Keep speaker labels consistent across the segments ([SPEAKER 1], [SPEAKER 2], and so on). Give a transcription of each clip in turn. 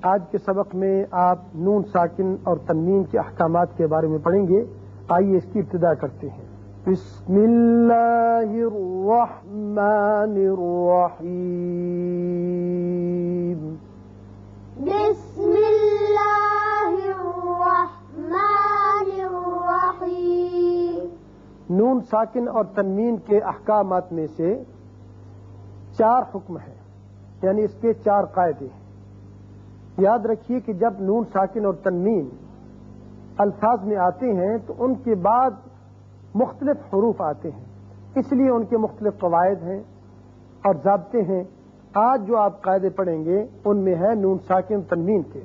[SPEAKER 1] آج کے سبق میں آپ نون ساکن اور تنوین کے احکامات کے بارے میں پڑھیں گے. آئیے اس کی ابتدا کرتے ہیں. بسم اللہ الرحمن الرحیم.
[SPEAKER 2] بسم اللہ الرحمن الرحیم.
[SPEAKER 1] نون ساکن اور تنوین کے احکامات میں سے 4 حکم ہیں، یعنی اس کے 4 قاعدے ہیں. یاد رکھیے کہ جب نون ساکن اور تنوین الفاظ میں آتے ہیں تو ان کے بعد مختلف حروف آتے ہیں، اس لیے ان کے مختلف قواعد ہیں اور ضابطے ہیں. آج جو آپ قاعدے پڑھیں گے ان میں ہے نون ساکن تنوین کے.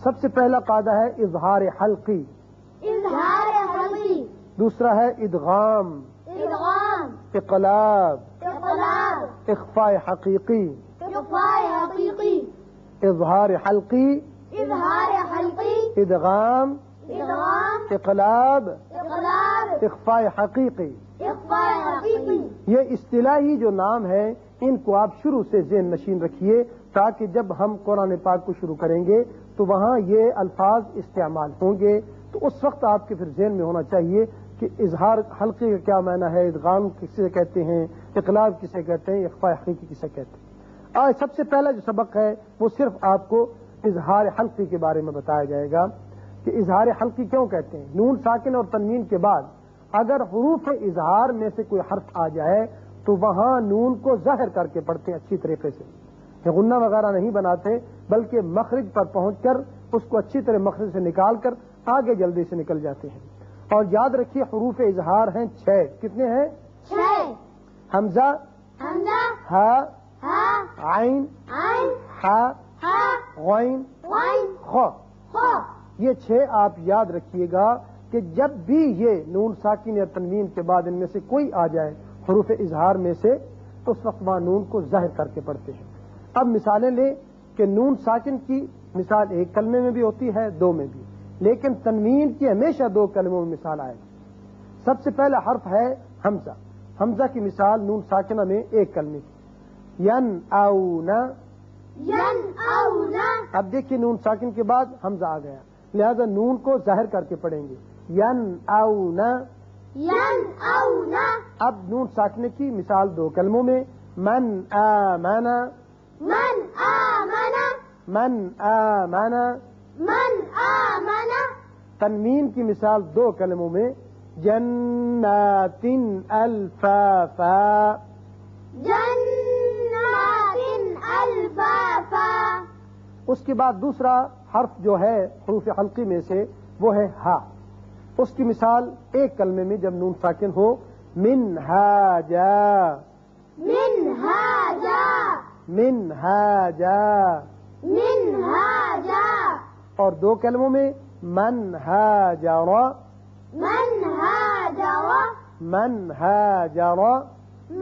[SPEAKER 1] سب سے پہلا قاعدہ ہے اظہار حلقی.
[SPEAKER 2] اظہار حلقی.
[SPEAKER 1] دوسرا ہے ادغام،
[SPEAKER 2] ادغام.
[SPEAKER 1] اقلاب،
[SPEAKER 2] اقلاب.
[SPEAKER 1] اخفاء حقیقی.
[SPEAKER 2] اخفاء حقیقی.
[SPEAKER 1] اظہار حلقی،
[SPEAKER 2] اظہار حلقی.
[SPEAKER 1] ادغام،
[SPEAKER 2] ادغام.
[SPEAKER 1] اقلاب،
[SPEAKER 2] اقلاب.
[SPEAKER 1] اخفاء حقیقی.
[SPEAKER 2] اخفاء حقیقی.
[SPEAKER 1] یہ اصطلاحی جو نام ہے ان کو آپ شروع سے ذہن نشین رکھیے تاکہ جب ہم قرآن پاک کو شروع کریں گے تو وہاں یہ الفاظ استعمال ہوں گے. تو اس وقت آپ کے پھر ذہن میں ہونا چاہیے کہ اظہار حلقے کا کیا معنی ہے، ادغام کسے کہتے ہیں، اقلاب کسے کہتے ہیں، اخفاء حقیقی کسے کہتے ہیں. آج سب سے پہلا جو سبق ہے وہ صرف آپ کو اظہار حلقی کے بارے میں بتایا جائے گا کہ اظہار حلقی کیوں کہتے ہیں. نون ساکن اور تنوین کے بعد اگر حروف اظہار میں سے کوئی حرف آ جائے تو وہاں نون کو ظاہر کر کے پڑھتے ہیں اچھی طریقے سے. غنہ وغیرہ نہیں بناتے بلکہ مخرج پر پہنچ کر اس کو اچھی طرح مخرج سے نکال کر آگے جلدی سے نکل جاتے ہیں. اور یاد رکھیے حروف اظہار ہیں 6. کتنے ہیں؟
[SPEAKER 2] 6.
[SPEAKER 1] حمزہ،
[SPEAKER 2] حمزہ.
[SPEAKER 1] ہا،
[SPEAKER 2] ہا.
[SPEAKER 1] عین،
[SPEAKER 2] عین.
[SPEAKER 1] ہا،
[SPEAKER 2] ہا.
[SPEAKER 1] غین،
[SPEAKER 2] غین.
[SPEAKER 1] خا.
[SPEAKER 2] خا.
[SPEAKER 1] یہ 6 آپ یاد رکھیے گا کہ جب بھی یہ نون ساکن یا تنوین کے بعد ان میں سے کوئی آ جائے حروف اظہار میں سے تو اس وقت وہاں نون کو ظاہر کر کے پڑھتے ہیں. اب مثالیں لیں کہ نون ساکن کی مثال 1 کلمے میں بھی ہوتی ہے، 2 میں بھی، لیکن تنوین کی ہمیشہ 2 کلموں میں مثال آئے گی. سب سے پہلا حرف ہے حمزہ. حمزہ کی مثال نون ساکنہ میں 1 کلمے کی، ین اونا.
[SPEAKER 2] ین اونا.
[SPEAKER 1] اب دیکھیے نون ساکن کے بعد حمزہ آ گیا، لہذا نون کو ظاہر کر کے پڑھیں گے، ین اونا.
[SPEAKER 2] ین اونا.
[SPEAKER 1] اب نون ساکنے کی مثال 2 کلموں میں، من آمنا.
[SPEAKER 2] من آمنا.
[SPEAKER 1] من آمنا.
[SPEAKER 2] من آمنا.
[SPEAKER 1] تنوین کی مثال 2 کلموں میں، جنات الفافا.
[SPEAKER 2] جنات الفافا.
[SPEAKER 1] اس کے بعد دوسرا حرف جو ہے حروف حلقی میں سے وہ ہے ہا. اس کی مثال 1 کلمے میں جب نون ساکن ہو، منہاجا.
[SPEAKER 2] منہاجا.
[SPEAKER 1] منہاجا.
[SPEAKER 2] منہاجا.
[SPEAKER 1] اور 2 کلموں میں منہاجر.
[SPEAKER 2] منہاجر.
[SPEAKER 1] منہاجر.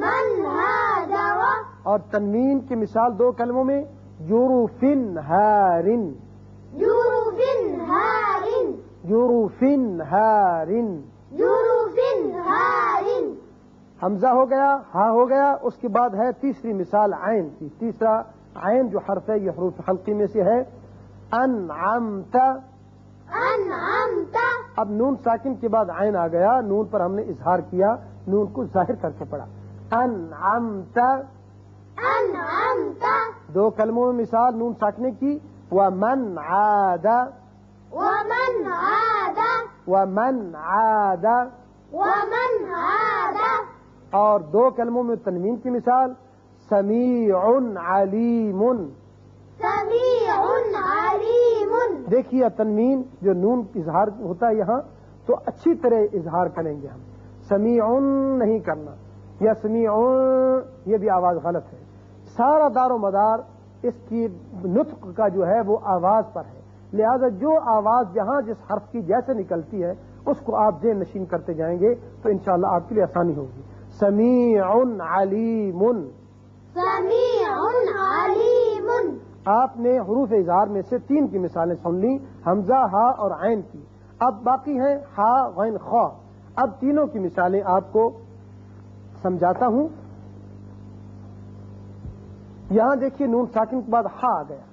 [SPEAKER 2] منہاجر.
[SPEAKER 1] اور تنوین کی مثال 2 کلموں میں جروفن ہارن.
[SPEAKER 2] جروفن ہارن.
[SPEAKER 1] جروفن ہارن.
[SPEAKER 2] جروفن ہارن.
[SPEAKER 1] حمزہ ہو گیا، ہا ہو گیا. اس کے بعد ہے تیسری مثال عین کی. تیسرا عین جو حرف ہے یہ حروف حلقی میں سے ہے، انعمت.
[SPEAKER 2] انعمت.
[SPEAKER 1] اب نون ساکن کے بعد عین آ گیا، نون پر ہم نے اظہار کیا، نون کو ظاہر کر کے پڑھا، انعمت.
[SPEAKER 2] انعمت.
[SPEAKER 1] 2 کلموں میں مثال نون ساکنے کی، ومن عاد.
[SPEAKER 2] ومن عاد.
[SPEAKER 1] ومن عاد.
[SPEAKER 2] ومن عاد.
[SPEAKER 1] اور 2 کلموں میں تنوین کی مثال سمیع علیم.
[SPEAKER 2] سمیع علیم.
[SPEAKER 1] دیکھیے تنوین جو نون اظہار ہوتا ہے یہاں تو اچھی طرح اظہار کریں گے ہم، سمیع نہیں کرنا، یا سمیع یہ بھی آواز غلط ہے. سارا دار و مدار اس کی نطق کا جو ہے وہ آواز پر ہے، لہذا جو آواز جہاں جس حرف کی جیسے نکلتی ہے اس کو آپ ذہن نشین کرتے جائیں گے تو انشاءاللہ آپ کے لیے آسانی ہوگی. سمیع علیم.
[SPEAKER 2] سمیع علیم.
[SPEAKER 1] آپ نے حروف اظہار میں سے 3 کی مثالیں سن لی، حمزہ، ہا اور عین کی. اب باقی ہیں ہا، غین، خا. اب تینوں کی مثالیں آپ کو سمجھاتا ہوں. یہاں دیکھیے نون ساکن کے بعد ہا آ گیا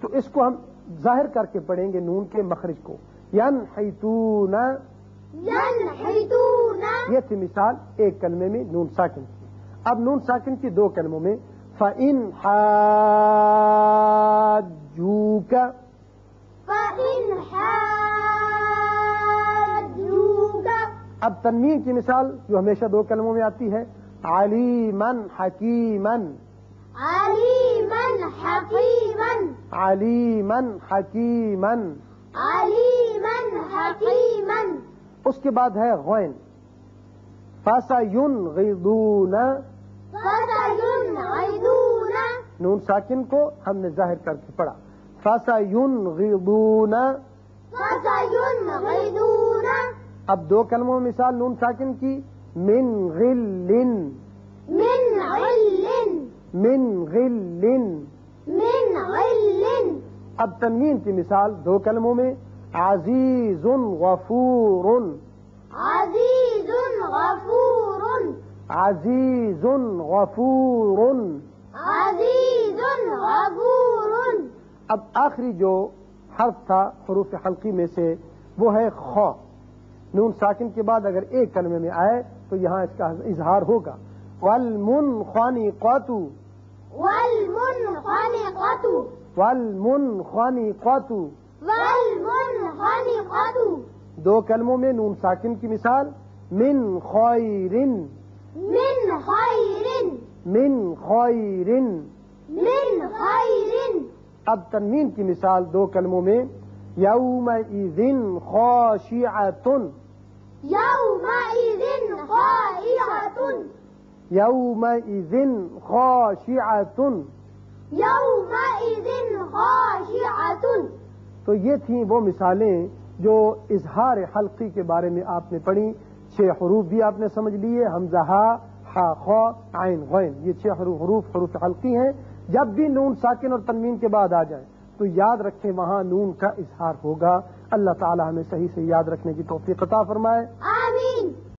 [SPEAKER 1] تو اس کو ہم ظاہر کر کے پڑھیں گے نون کے مخرج کو. ینحتون،
[SPEAKER 2] ينحتون
[SPEAKER 1] یہ تھی مثال ایک کلمے میں نون ساکن کی. اب نون ساکن کی دو کلموں میں فَإِنْ حَاجُّوكَ،
[SPEAKER 2] فإن حاجوك.
[SPEAKER 1] اب تنوین کی مثال جو ہمیشہ دو کلموں میں آتی ہے علیمن حکیمن،
[SPEAKER 2] عليما حكيما
[SPEAKER 1] علیمن حکیمن.
[SPEAKER 2] عليما حكيما.
[SPEAKER 1] اس کے بعد ہے غین فَسَيُنْغِضُونَ،
[SPEAKER 2] فسينغضون
[SPEAKER 1] نون ساکن کو ہم نے ظاہر کر کے پڑھا فَسَيُنْغِضُونَ.
[SPEAKER 2] فسينغضون.
[SPEAKER 1] اب دو کلموں میں مثال نون ساکن کی من غلن،
[SPEAKER 2] من غل
[SPEAKER 1] من غلن.
[SPEAKER 2] من غل.
[SPEAKER 1] اب تنوین کی مثال دو کلموں میں عزیز غفور،
[SPEAKER 2] عزيز غفور.
[SPEAKER 1] عزیز غفور.
[SPEAKER 2] عزيز غفور.
[SPEAKER 1] اب آخری جو حرف تھا حروف حلقی میں سے وہ ہے خا. نون ساکن کے بعد اگر ایک کلمے میں آئے تو یہاں اس کا اظہار ہوگا والمنخنقۃ،
[SPEAKER 2] والمنخنقة.
[SPEAKER 1] والمنخنقۃ.
[SPEAKER 2] والمنخنقة.
[SPEAKER 1] دو کلموں میں نون ساکن کی مثال من خیر،
[SPEAKER 2] من خير.
[SPEAKER 1] من خیر.
[SPEAKER 2] من خير.
[SPEAKER 1] اب تنوین کی مثال دو کلموں میں یومئذ خاشعۃ،
[SPEAKER 2] يومئذ خاشعة.
[SPEAKER 1] یومئذ خاشعۃ.
[SPEAKER 2] يومئذ خاشعة.
[SPEAKER 1] تو یہ تھیں وہ مثالیں جو اظہار حلقی کے بارے میں آپ نے پڑھی. 6 حروف بھی آپ نے سمجھ لیے، حمزہ ہا، ہا خا، عین غین، یہ 6 حروف حلقی ہیں. جب بھی نون ساکن اور تنوین کے بعد آ جائیں تو یاد رکھیں وہاں نون کا اظہار ہوگا. اللہ تعالی ہمیں صحیح سے یاد رکھنے کی توفیق عطا فرمائے.